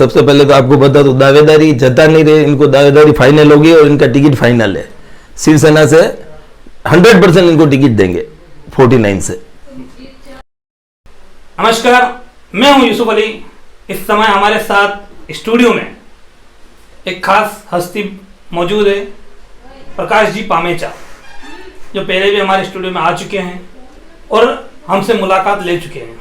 सबसे पहले तो आपको बता दो, दावेदारी जता नहीं रहे, इनको दावेदारी फाइनल होगी और इनका टिकट फाइनल है। शिवसेना से 100% इनको टिकट देंगे 49 से। नमस्कार, मैं हूं यूसुफ अली। इस समय हमारे साथ स्टूडियो में एक खास हस्ती मौजूद है, प्रकाश जी पामेचा, जो पहले भी हमारे स्टूडियो में आ चुके हैं और हमसे मुलाकात ले चुके हैं।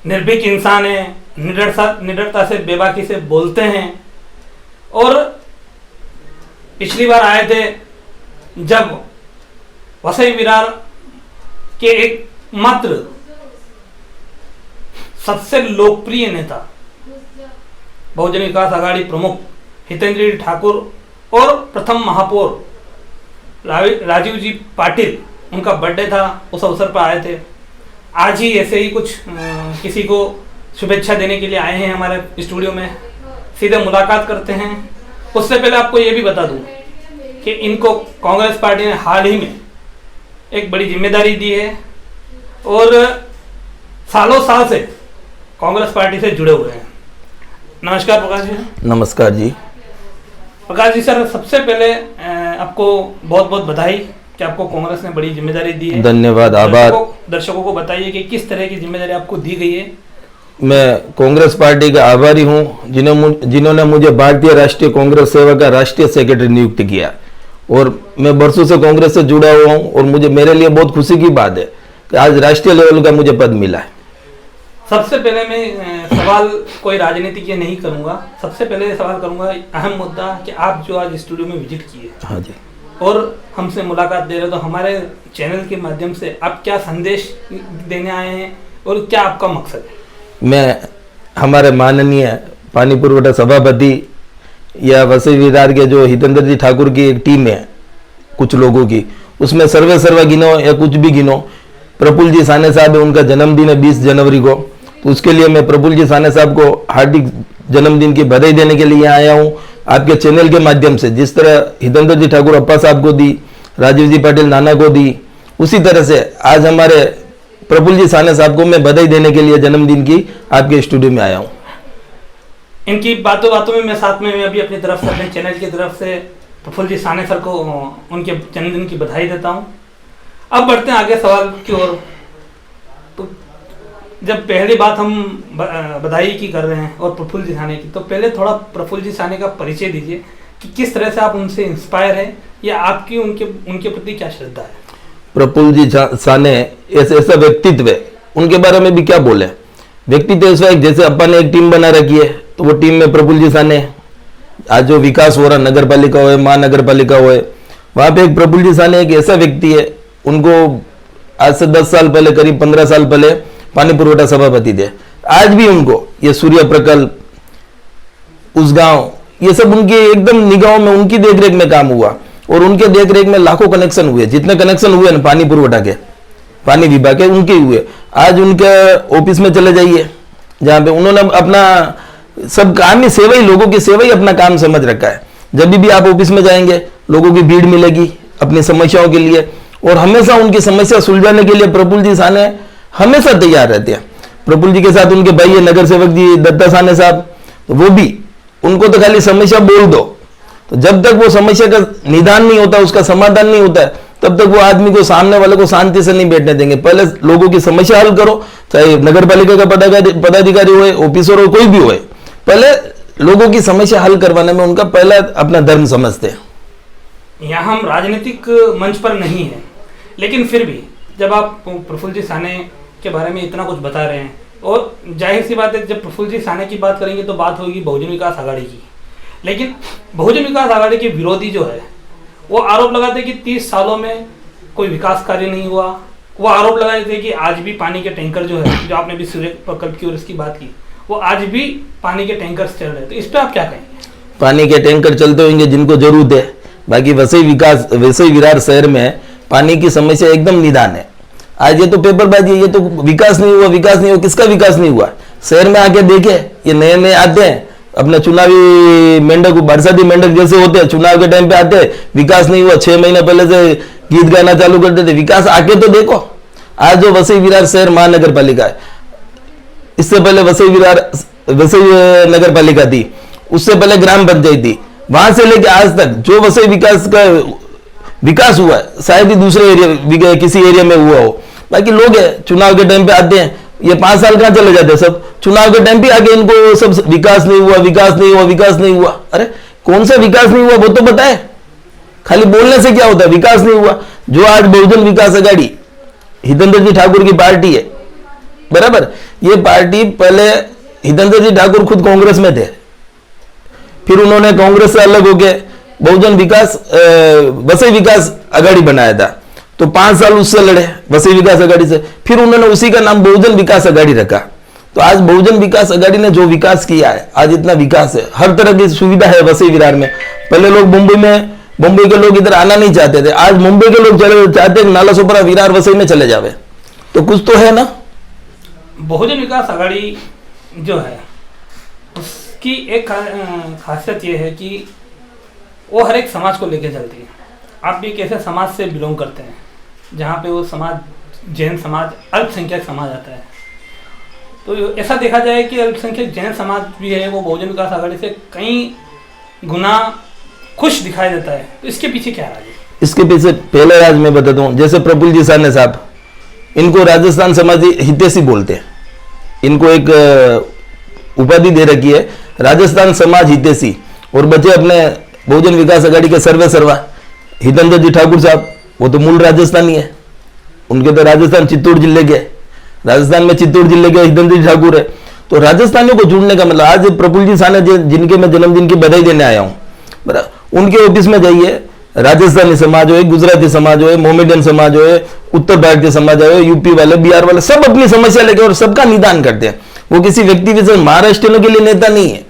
निर्भीक इंसान है, निडरता से बेबाकी से बोलते हैं और पिछली बार आए थे जब वसई विरार के एक मात्र सबसे लोकप्रिय नेता बहुजन विकास आघाड़ी प्रमुख हितेंद्र ठाकुर और प्रथम महापौर राजीव जी पाटिल, उनका बर्थडे था, उस अवसर पर आए थे। आज ही ऐसे ही कुछ किसी को शुभेच्छा देने के लिए आए हैं हमारे स्टूडियो में। सीधे मुलाकात करते हैं। उससे पहले आपको ये भी बता दूं कि इनको कांग्रेस पार्टी ने हाल ही में एक बड़ी जिम्मेदारी दी है और सालों साल से कांग्रेस पार्टी से जुड़े हुए हैं। नमस्कार प्रकाश जी। नमस्कार जी। प्रकाश जी सर, सबसे पहले आपको बहुत बहुत बधाई कि आपको कांग्रेस ने बड़ी जिम्मेदारी दी है। धन्यवाद, आभार। दर्शकों को बताइए कि किस तरह की जिम्मेदारी आपको दी गई है। मैं कांग्रेस पार्टी का आभारी हूं जिन्होंने मुझे भारतीय राष्ट्रीय कांग्रेस सेवा का राष्ट्रीय सेक्रेटरी नियुक्त किया और मैं बरसों से कांग्रेस से जुड़ा हुआ हूं और मेरे लिए बहुत खुशी की बात है कि आज राष्ट्रीय लेवल का मुझे पद मिला है। सबसे पहले मैं सवाल कोई राजनीति के नहीं करूंगा। सबसे पहले सवाल करूंगा अहम मुद्दा कि आप जो आज स्टूडियो में विजिट किए, हाँ जी, और हमसे मुलाकात दे रहे, तो हमारे चैनल के माध्यम से आप क्या संदेश देने आए हैं और क्या आपका मकसद है? मैं हमारे माननीय पानी पुरवठा सभापति या वसई विरार के जो हितेंद्र जी ठाकुर की एक टीम है कुछ लोगों की, उसमें सर्वे गिनो या कुछ भी गिनो, प्रफुल्ल जी साने साहब है, उनका जन्मदिन है 20 जनवरी को, तो उसके लिए मैं प्रफुल्ल जी साने साहब को हार्दिक जन्मदिन की बधाई देने के लिए आया हूं आपके चैनल के माध्यम से। जिस तरह हितेंद्र जी ठाकुर अप्पा साहब को दी, राजीव जी पाटिल नाना को दी, उसी तरह से आज हमारे प्रफुल्ल जी साने साहब को मैं बधाई देने के लिए जन्मदिन की आपके स्टूडियो में आया हूं। इनकी बातों में मैं साथ में अभी अपनी तरफ से, अपने चैनल की तरफ से प्रफुल्ल जी साने सर को उनके जन्मदिन की बधाई देता हूं। अब बढ़ते हैं आगे सवाल की ओर। तो जब पहली बात हम बधाई की कर रहे हैं और प्रफुल्ल जी साने की, तो पहले थोड़ा प्रफुल्ल जी साने का परिचय दीजिए कि किस तरह से आप उनसे इंस्पायर है या आपकी उनके प्रति क्या श्रद्धा है। प्रफुल्ल जी साने ऐसा व्यक्तित्व है, उनके बारे में भी क्या बोले। व्यक्तित्व ऐसा है, जैसे अपन ने एक टीम बना रखी है तो वो टीम में प्रफुल्ल जी साने, आज जो विकास हो रहा नगर पालिका हो, महानगर पालिका हो, वहां पे एक प्रफुल्ल जी साने एक ऐसा व्यक्ति है, उनको आज से 10 साल पहले, करीब 15 साल पहले पानी पुरवठा सभापति थे। आज भी उनको ये सूर्य प्रकल्प, उस गांव, ये सब उनके एकदम निगाहों में, उनकी देखरेख में काम हुआ और उनके देखरेख में लाखों कनेक्शन हुए। जितने कनेक्शन हुए ना पानी पुरवठा के, पानी विभाग के, उनके हुए। आज उनके ऑफिस में चले जाइए जहां पे उन्होंने अपना सब काम ही सेवा ही, लोगों की सेवा ही अपना काम समझ रखा है। जब भी आप ऑफिस में जाएंगे लोगों की भीड़ मिलेगी अपनी समस्याओं के लिए, और हमेशा उनकी समस्या सुलझाने के लिए प्रफुल्ल जी साने हमेशा तैयार रहते हैं। प्रफुल्ल जी के साथ उनके भाई है नगर सेवक जी दत्ता साने साहब, तो वो भी, उनको तो खाली समस्या बोल दो, तो जब तक वो समस्या का निदान नहीं होता, उसका समाधान नहीं होता है, तब तक वो आदमी को, सामने वाले को शांति से नहीं बैठने देंगे। पहले लोगों की समस्या हल करो, चाहे नगर पालिका का पदाधिकारी हो, ऑफिसर हो, कोई भी हो, पहले लोगों की समस्या हल करवाने में उनका पहला अपना धर्म समझते हैं। यहाँ हम राजनीतिक मंच पर नहीं है, लेकिन फिर भी जब आप प्रफुल्ल जी साने के बारे में इतना कुछ बता रहे हैं, और जाहिर सी बात है जब प्रफुल्ल जी साने की बात करेंगे तो बात होगी बहुजन विकास आघाड़ी की। लेकिन बहुजन विकास आघाड़ी के विरोधी जो है वो आरोप लगाते हैं कि 30 सालों में कोई विकास कार्य नहीं हुआ। वो आरोप लगाए थे कि आज भी पानी के टैंकर जो है, जो आपने भी सूर्य प्रकल्प की और इसकी बात की, वो आज भी पानी के टैंकर चल रहे हैं। तो इस पर आप क्या कहेंगे? पानी के टैंकर चलते होंगे जिनको जरूरत है, बाकी वसई विरार शहर में पानी की समस्या एकदम निदान है। आज ये तो पेपरबाजी है, ये तो विकास नहीं हुआ, किसका विकास नहीं हुआ? शहर में आके देखे, ये नए आते हैं, अपने चुनावी मेंढक, बरसाती मेंढक जैसे होते हैं, चुनाव के टाइम पे आते हैं, विकास नहीं हुआ, 6 महीने पहले से गीत गाना चालू कर देते। विकास आके तो देखो। आज जो वसई विरार शहर महानगर पालिका है, इससे पहले वसई नगर पालिका थी, उससे पहले ग्राम पंचायत थी, वहां से लेके आज तक जो वसई विकास हुआ है शायद ही दूसरे एरिया किसी एरिया में हुआ हो। बाकी लोग है चुनाव के टाइम पे आते हैं, ये 5 साल कहाँ चले जाते हैं सब, चुनाव के टाइम पे आके इनको सब विकास नहीं हुआ, विकास नहीं हुआ, विकास नहीं हुआ। अरे कौन सा विकास नहीं हुआ वो तो बताए, खाली बोलने से क्या होता है, विकास नहीं हुआ। जो आज बहुजन विकास आघाड़ी हितेंद्र जी ठाकुर की पार्टी है, बराबर, ये पार्टी पहले हितेंद्र जी ठाकुर खुद कांग्रेस में थे, फिर उन्होंने कांग्रेस से अलग होके बहुजन विकास वसई विकास आघाड़ी बनाया था, तो 5 साल उससे लड़े वसई विकास आघाड़ी से, फिर उन्होंने उसी का नाम बहुजन विकास आघाड़ी रखा। तो आज बहुजन विकास आघाड़ी ने जो विकास किया है, आज इतना विकास है, हर तरह की सुविधा है वसई विरार में। पहले लोग मुंबई के लोग इधर आना नहीं चाहते थे, आज मुंबई के लोग चले चाहते हैं नाला सोपरा विरार वसई में चले जावे, तो कुछ तो है ना। बहुजन विकास आघाड़ी जो है उसकी एक खासियत ये है कि वो हर एक समाज को लेके चलती है। आप भी कैसे समाज से बिलोंग करते हैं जहाँ पे वो समाज जैन समाज अल्पसंख्यक समाज आता है, तो ऐसा देखा जाए कि अल्पसंख्यक जैन समाज भी है वो बहुजन विकास आघाड़ी से कई गुना खुश दिखाई देता है, तो इसके पीछे क्या राज है? इसके पीछे पहले राज मैं बताता हूँ। जैसे प्रफुल्ल जी साने साहब, इनको राजस्थान समाजी हितैषी बोलते हैं, इनको एक उपाधि दे रखी है राजस्थान समाज हितैषी, और बचे अपने बहुजन विकास आघाड़ी के सर्वे सर्वा हितेंद्र जी ठाकुर साहब, वो तो मूल राजस्थानी है, उनके तो राजस्थान चित्तौड़ जिले के, राजस्थान में चित्तौड़ जिले के हितेंद्र जी ठाकुर है। तो राजस्थानियों को जुड़ने का मतलब, आज प्रफुल्ल जी साने जिनके मैं जन्मदिन की बधाई देने आया हूँ, उनके ऑफिस में जाइए, राजस्थानी समाज हो, गुजराती समाज हो, मोमेडियन समाज हो, उत्तर भारतीय समाज हो, यूपी वाले, बिहार वाले, सब अपनी समस्या लेके और सबका निदान करते हैं। वो किसी व्यक्ति विशेष महाराष्ट्रियों के लिए नेता नहीं है,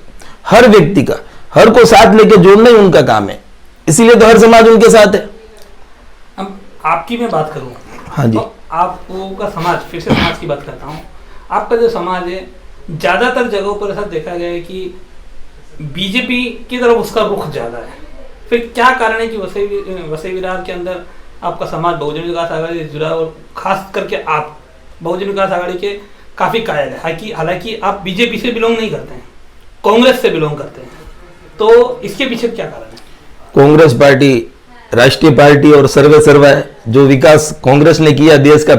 हर व्यक्ति का, हर को साथ लेके जोड़ना ही उनका काम है, इसीलिए तो हर समाज उनके साथ है। अब आपकी मैं बात करूँ, हाँ जी, तो आपका समाज, फिर से समाज की बात करता हूँ, आपका जो समाज है ज्यादातर जगहों पर ऐसा देखा गया है कि बीजेपी की तरफ उसका रुख ज्यादा है, फिर क्या कारण है कि वसई विरार के अंदर आपका समाज बहुजन विकास आघाड़ी से जुड़ा, और खास करके आप बहुजन विकास आघाड़ी के काफी कायल है, हालांकि आप बीजेपी से बिलोंग नहीं करते हैं, कांग्रेस से बिलोंग करते हैं, तो इसके पीछे क्या कारण है? कांग्रेस पार्टी राष्ट्रीय पार्टी और सर्वे सर्वा है। जो विकास कांग्रेस ने किया देश का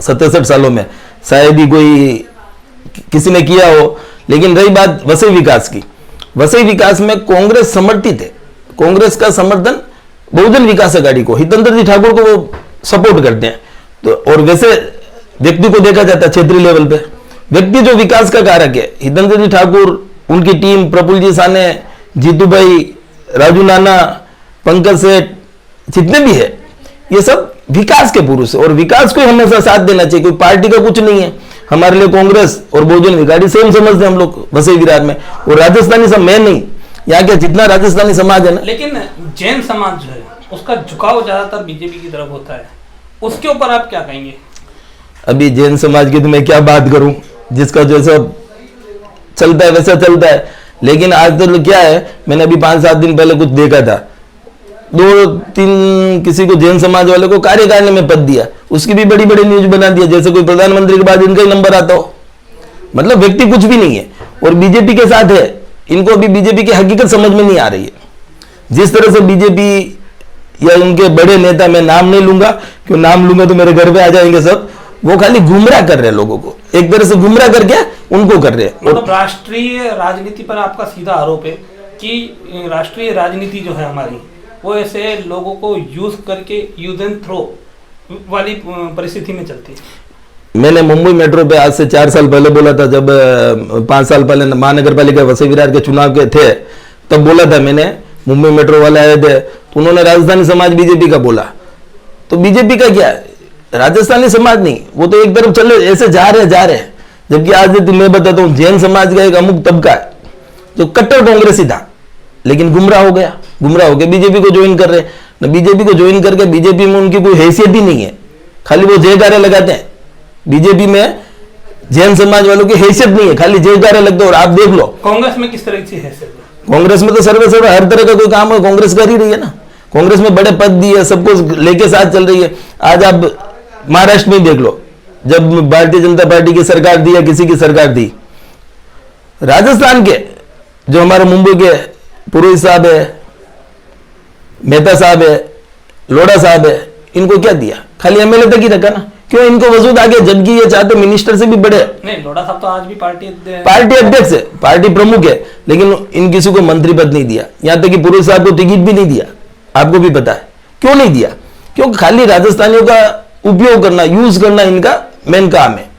67 सालों में, शायद ही कोई किसी ने किया हो। लेकिन रही बात वसई विकास की, वसई विकास में कांग्रेस समर्थित है, कांग्रेस का समर्थन बहुजन विकास आघाड़ी को, हितेंद्र जी ठाकुर को वो सपोर्ट करते हैं। तो और वैसे व्यक्ति को देखा जाता है क्षेत्रीय लेवल पे, व्यक्ति जो विकास का कारक है, हितेंद्र जी ठाकुर, उनकी टीम, प्रफुल्ल जी साने, जीतू भाई, राजू नाना, पंकज सेठ, जितने भी है, ये सब विकास के पुरुष है, और विकास को हमेशा साथ देना चाहिए। कोई पार्टी का कुछ नहीं है, हमारे लिए कांग्रेस और बहुजन विकास सेम समझते हैं हम लोग वसई विरार में। और राजस्थानी सब मैं नहीं, यहाँ के जितना राजस्थानी समाज है ना, लेकिन जैन समाज जो है उसका झुकाव ज्यादातर बीजेपी की तरफ होता है, उसके ऊपर आप क्या कहेंगे? अभी जैन समाज की तो मैं क्या बात करूं, जिसका जैसा चलता है वैसा चलता है। लेकिन आज तो क्या है, मैंने अभी 5-7 दिन पहले कुछ देखा था, 2-3 किसी को जैन समाज वाले को कार्यकारिणी में पद दिया, उसकी भी बड़ी बड़ी न्यूज बना दिया, जैसे कोई प्रधानमंत्री के बाद इनका ही नंबर आता हो। मतलब व्यक्ति कुछ भी नहीं है और बीजेपी के साथ है। इनको अभी बीजेपी की हकीकत समझ में नहीं आ रही है। जिस तरह से बीजेपी या उनके बड़े नेता, मैं नाम नहीं लूंगा क्यों, नाम लूंगा तो मेरे घर पे आ जाएंगे सब, वो खाली गुमराह कर रहे हैं लोगों को, एक तरह से गुमराह करके उनको कर रहे हैं। मतलब राष्ट्रीय राजनीति पर आपका सीधा आरोप है कि राष्ट्रीय राजनीति जो है हमारी, वो ऐसे लोगों को यूज करके यूज एंड थ्रो वाली परिस्थिति में चलती है। मैंने मुंबई मेट्रो पे आज से 4 साल पहले बोला था, जब 5 साल पहले महानगर पालिका वसई विरार के चुनाव के थे, तब बोला था मैंने, मुंबई मेट्रो वाले आए थे तो उन्होंने राजस्थानी समाज बीजेपी का बोला। तो बीजेपी का क्या है, राजस्थानी समाज नहीं, वो तो एक तरफ चले ऐसे जा रहे। जबकि आज मैं बताता हूँ, जैन समाज का एक अमुक तबका है जो कट्टर कांग्रेसी था, लेकिन गुमराह हो गया, बीजेपी को ज्वाइन कर रहे हैं। बीजेपी को ज्वाइन करके बीजेपी में उनकी कोई हैसियत ही नहीं है, खाली वो जयकारे लगाते हैं। बीजेपी में जैन समाज वालों की हैसियत नहीं है, खाली जयकारे लगते हैं। और आप देख लो कांग्रेस में किस तरह की हैसियत है, कांग्रेस में तो सर्वे हर तरह का कोई काम है कांग्रेस कर ही रही है ना। कांग्रेस में बड़े पद दिए, सबको लेके साथ चल रही है। आज आप महाराष्ट्र में देख लो, जब भारतीय जनता पार्टी की सरकार दी या किसी की सरकार दी, राजस्थान के जो हमारे मुंबई के पुरोहित साहब है, मेहता साहब है, लोढ़ा साहब है, इनको क्या दिया? खाली एमएलए तक ही रखा ना। क्यों इनको वजूद आगे, जबकि ये चाहते मिनिस्टर से भी बड़े। नहीं, लोढ़ा साहब तो आज भी पार्टी अध्यक्ष है, पार्टी प्रमुख है, लेकिन इन किसी को मंत्री पद नहीं दिया। यहां तक कि पुरोहित साहब को टिकट भी नहीं दिया, आपको भी पता है क्यों नहीं दिया? क्योंकि खाली राजस्थानियों का उपयोग करना, यूज करना इनका मेन काम है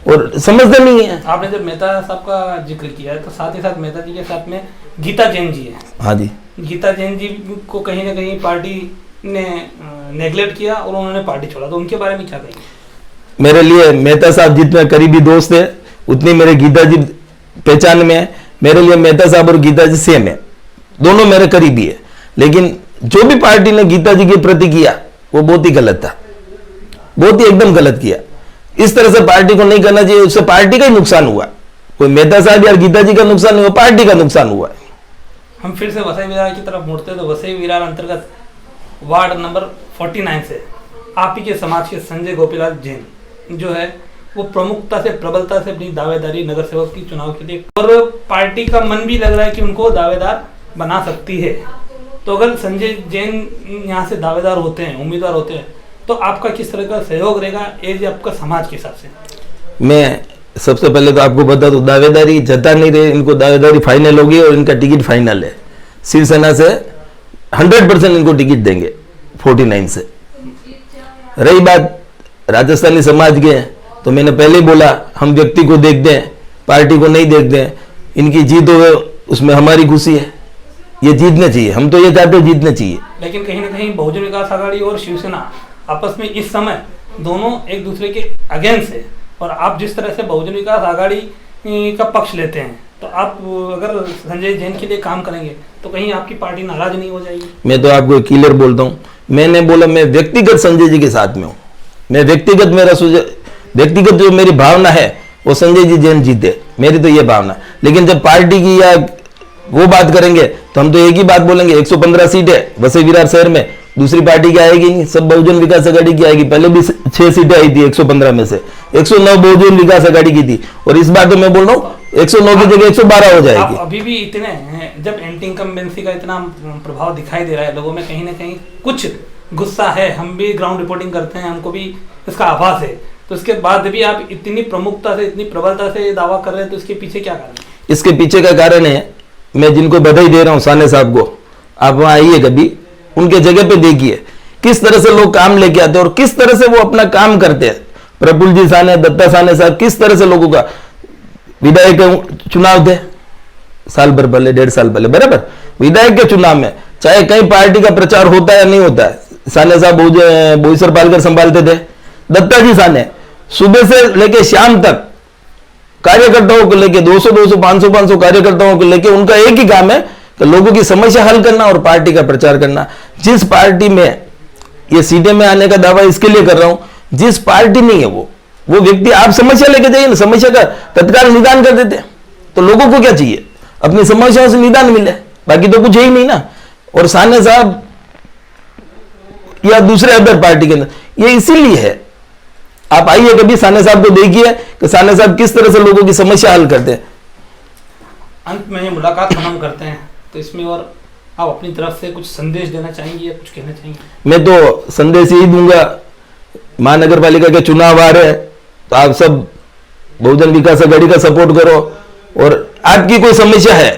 और समझते नहीं है। आपने जब मेहता साहब का जिक्र किया है तो साथ ही साथ मेहता जी के साथ में गीता जैन जी है। हाँ जी, गीता जैन जी को कहीं ना कहीं पार्टी ने नेग्लेक्ट किया और उन्होंने पार्टी छोड़ा, तो उनके बारे में क्या कहेंगे? मेरे लिए मेहता साहब जितने करीबी दोस्त है उतनी मेरे गीता जी पहचान में है। मेरे लिए मेहता साहब और गीता जी सेम है, दोनों मेरे करीबी है। लेकिन जो भी पार्टी ने गीता जी के प्रति किया वो बहुत ही गलत था, बहुत ही एकदम गलत किया। इस तरह से पार्टी को नहीं करना चाहिए, उससे पार्टी का ही नुकसान हुआ। कोई मेहता साहब या गीता जी का नुकसान नहीं हुआ, पार्टी का नुकसान हुआ। हम फिर से वसई विरार की तरफ मुड़ते हैं तो वसई विरार अंतर्गत वार्ड नंबर 49 से आप ही के समाज के संजय गोपीलाल जैन जो है वो प्रमुखता से, प्रबलता से अपनी दावेदारी नगर सेवक की चुनाव के लिए, और पार्टी का मन भी लग रहा है कि उनको दावेदार बना सकती है। तो अगर संजय जैन यहाँ से दावेदार होते हैं, उम्मीदवार होते हैं, तो आपका किस तरह का सहयोग रहेगा एज आपका समाज के हिसाब से? मैं सबसे पहले तो आपको बता दूं, दावेदारी जता नहीं रहे, इनको दावेदारी फाइनल होगी और इनका टिकट फाइनल है। शिवसेना से 100% इनको टिकट देंगे 49 से। रही बात राजस्थानी समाज के, तो मैंने पहले ही बोला हम व्यक्ति को देखते हैं, पार्टी को नहीं देखते हैं। इनकी जीत हो उसमें हमारी खुशी है, ये जीतने चाहिए, हम तो ये चाहते हैं जीतने चाहिए। लेकिन कहीं ना कहीं बहुजन विकास आघाड़ी और शिवसेना आपस में इस समय दोनों एक दूसरे के अगेंस्ट है, और आप जिस तरह से बहुजन विकास आघाड़ी का पक्ष लेते हैं, तो आप अगर संजय जैन के लिए काम करेंगे तो कहीं आपकी पार्टी नाराज नहीं हो जाएगी? मैं तो आपको क्लियर बोलता हूँ, मैंने बोला मैं व्यक्तिगत संजय जी के साथ में हूँ। मैं व्यक्तिगत, मेरा व्यक्तिगत जो मेरी भावना है वो संजय जी जैन जीते, मेरी तो ये भावना। लेकिन जब पार्टी की या वो बात करेंगे तो हम तो एक ही बात बोलेंगे, 115 सीट है वसई विरार शहर में, दूसरी पार्टी की आएगी नहीं, सब बहुजन विकास आघाड़ी की आएगी। पहले भी 6 सीटें आई थी 115 में से, 109 बहुजन विकास आघाड़ी की थी, और इस बार तो मैं बोल रहा हूँ 109 की जगह 112 हो जाएगी। आप अभी भी इतने हैं, जब एंटी इनकम्बेंसी का इतना प्रभाव दिखाई दे रहा है लोगों में, कहीं ना कहीं कुछ गुस्सा है, हम भी ग्राउंड रिपोर्टिंग करते हैं, हमको भी इसका आभास है, तो इसके बाद भी आप इतनी प्रमुखता से, इतनी प्रबलता से दावा कर रहे हैं, तो इसके पीछे क्या कारण है? इसके पीछे का कारण है, मैं जिनको बधाई दे रहा हूँ साने साहब को, आप वहां आइए कभी, उनके जगह पे देखिए किस तरह से लोग काम लेके आते हैं और किस तरह से वो अपना काम करते हैं। प्रफुल्ल जी साने, दत्ता साने साहब किस तरह से लोगों का, विधायक चुनाव थे साल भर पहले, 1.5 साल पहले, बराबर विधायक के चुनाव में चाहे कहीं पार्टी का प्रचार होता है या नहीं होता है, साने साहब बोईसर पालकर संभालते थे। दत्ता जी साने सुबह से लेके शाम तक कार्यकर्ताओं को लेके 200 500 कार्यकर्ताओं को लेके उनका एक ही काम है कि लोगों की समस्या हल करना और पार्टी का प्रचार करना। जिस पार्टी में ये सीटें में आने का दावा इसके लिए कर रहा हूं, जिस पार्टी नहीं है वो व्यक्ति, आप समस्या लेके जाइए ना, समस्या का तत्काल निदान कर देते हैं। तो लोगों को क्या चाहिए, अपनी समस्याओं से निदान मिले, बाकी तो कुछ है ही नहीं ना। और साने साहब या दूसरे अदर पार्टी के अंदर ये इसीलिए है, आप आइए कभी साने साहब को देखिए कि साने साहब किस तरह से लोगों की समस्या हल करते हैं। अंत में ये मुलाकात खत्म करते हैं, तो इसमें और आप अपनी तरफ से कुछ संदेश देना चाहेंगे या कुछ कहना चाहेंगे? मैं तो संदेश यही दूंगा, महानगर पालिका के चुनाव आ रहे हैं, तो आप सब बहुजन विकास आघाड़ी का सपोर्ट करो, और आपकी कोई समस्या है,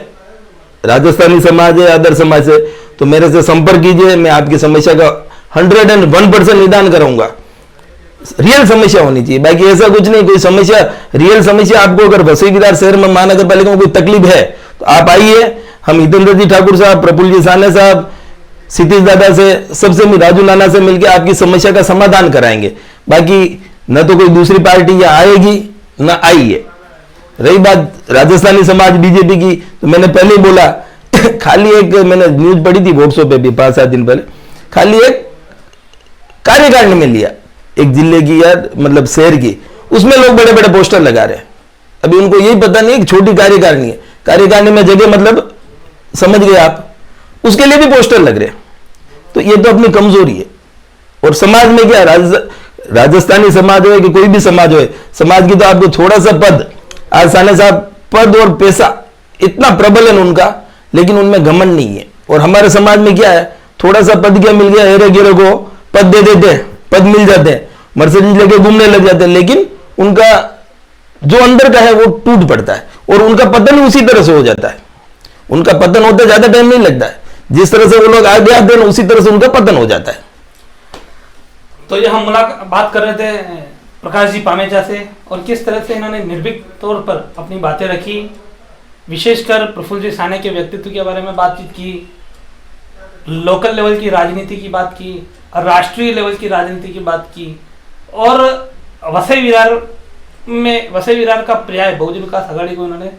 राजस्थानी समाज है, अदर समाज है, तो मेरे से संपर्क कीजिए, मैं आपकी समस्या का 101% निदान कराऊंगा। रियल समस्या होनी चाहिए, बाकी ऐसा कुछ नहीं, कोई समस्या, रियल समस्या आपको अगर वसई विरार शहर में महानगर पालिका में कोई तकलीफ है तो आप आइए, हम हितेंद्र जी ठाकुर साहब, प्रफुल्ल जी साने साहब, क्षितिज दादा से, सबसे राजू नाना से मिलकर आपकी समस्या का समाधान कराएंगे। बाकी न तो कोई दूसरी पार्टी या आएगी न आई है। रही बात राजस्थानी समाज बीजेपी की, तो मैंने पहले ही बोला खाली एक मैंने न्यूज पढ़ी थी व्हाट्सएप पे भी 5-7 दिन पहले, खाली एक कार्यकारिणी में लिया एक जिले की या मतलब शहर की, उसमें लोग बड़े बड़े पोस्टर लगा रहे हैं। अभी उनको यही पता नहीं कि छोटी कार्यकारिणी है, कार्यकारिणी में जगह मतलब समझ गए आप, उसके लिए भी पोस्टर लग रहे हैं। तो ये तो अपनी कमजोरी है। और समाज में क्या, राजस्थानी समाज हो कि कोई भी समाज हो, समाज की तो आपको थोड़ा सा पद, आज साने साहब पद और पैसा इतना प्रबल है उनका, लेकिन उनमें घमंड नहीं है। और हमारे समाज में क्या है, थोड़ा सा पद क्या मिल गया, हेरे गिरे को पद दे देते, पद मिल जाते हैं, मर्सिडीज लेके घूमने लग जाते हैं, लेकिन उनका जो अंदर का है वो टूट पड़ता है और उनका पतन उसी तरह से हो जाता है। उनका पतन होता ज्यादा टाइम नहीं लगता है, जिस तरह से वो लोग आगे आते हैं उसी तरह से उनका पतन हो जाता है। तो ये हम बात कर रहे थे प्रकाश जी पामेजा से, और किस तरह से इन्होंने निर्भीक तौर पर अपनी बातें रखी, विशेषकर प्रफुल्ल जी साने के व्यक्तित्व के बारे में बातचीत की, लोकल लेवल की राजनीति की बात की, राष्ट्रीय लेवल की राजनीति की बात की, और वसई विरार का पर्याय बहुजन विकास आघाड़ी को उन्होंने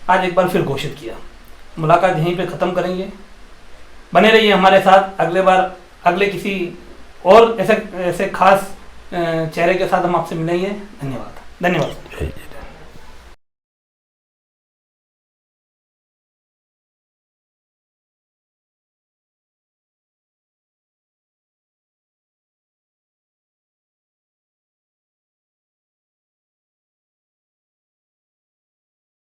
आज एक बार फिर घोषित किया। मुलाकात यहीं पे ख़त्म करेंगे, बने रहिए हमारे साथ। अगले बार अगले किसी और ऐसे खास चेहरे के साथ हम आपसे मिलेंगे। धन्यवाद।